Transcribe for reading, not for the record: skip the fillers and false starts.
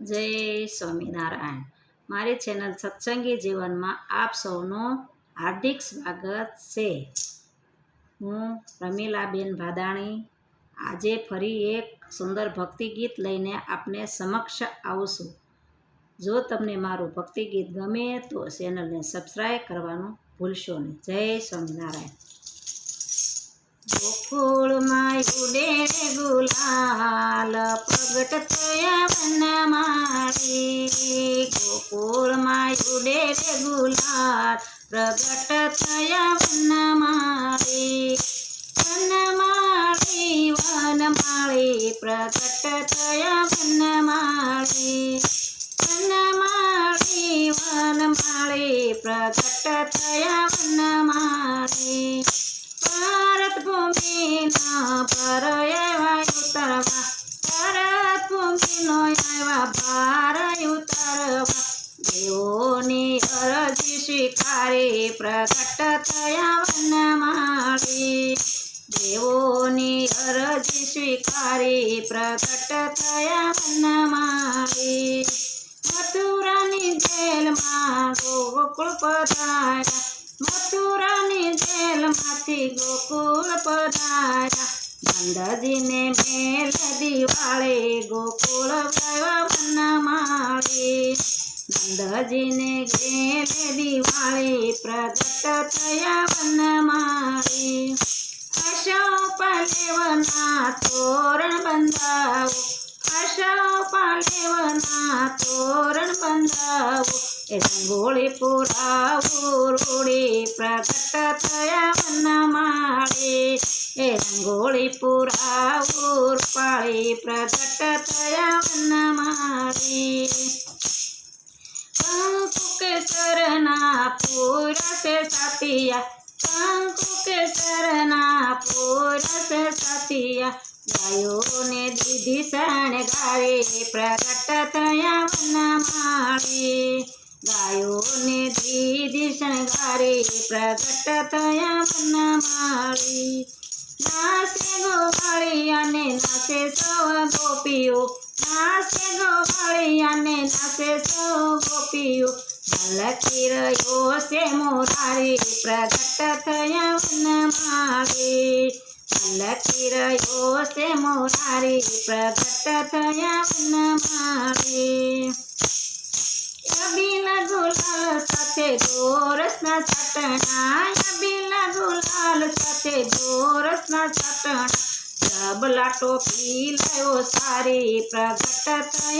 જય સ્વામિનારાયણ। મારી ચેનલ સત્સંગી જીવનમાં આપ સૌનું હાર્દિક સ્વાગત છે। હું રમીલાબેન ભાદાણી આજે ફરી એક સુંદર ભક્તિ ગીત લઈને આપને સમક્ષ આવું છું। જો તમને મારું ભક્તિ ગીત ગમે તો ચેનલને સબસ્ક્રાઈબ કરવાનું ભૂલશો નહીં। જય સ્વામિનારાયણ। ગોકુળમાં ઉડે ગુલાલ પ્રગટ થયા વનમાળી। ગોકુળમાં ઉડે ગુલાલ પ્રગટ થયા વનમાળી। વનમાળી વનમાળી પ્રગટ થયા વનમાળી। વનમાળી વનમાળી પ્રગટ થયા વનમાળી। ભારત ભૂમિના પર આવ્યા ઉતરવા, ભારત ભૂમિનો આવ્યા ભાર ઉતરવા। દેવોની અરજી સ્વીકારી પ્રગટ થયા વનમાળી। દેવોની અરજી સ્વીકારી પ્રગટ થયા વનમાળી। મથુરાની જેલમાં ગોકુળ પધાર્યા, મથુરાની જેલમાંથી ગોકુળ પધાર્યા। નંદજીને મેલડી વાળે ગોકુળ આવ્યા વનમાળી। નંદજીને મેલડી વાળે પ્રગટ થયા વનમાળી। આશોપાલેવના તોરણ બંધાવો, આશોપાલેવના તોરણ બંધાવો। રંગોળી પુરાવો રોડે પ્રગટ થયા વનમાળી। રંગોળી પુરાવો પાળી પ્રગટ થયા વનમાળી। કંકુ કેસરના પુરસે સાતિયા, કંકુ કેસરના પુરસે સાતિયા। ગાયોને દીધી શણગારી પ્રગટ થયા વનમાળી। ગાયોને દીધી શણગારી પ્રગટ થયા વનમાળી। નાચે ગોવાળી અને નાચે સૌ ગોપીઓ, નાચે ગોવાળી અને નાચે સૌ ગોપીઓ। ઝલકી રહ્યો છે મોરારી પ્રગટ થયા વનમાળી। ઝલકી રહ્યો છે મોરારી પ્રગટ થયા વનમાળી। અબીલા ગુલાલ સાથે ગોરસના છાટણા, અબીલા ગુલાલ સાથે ગોરસના છાટણા। ડબલા ટોપી લાવ્યો સારી પ્રગટ થયા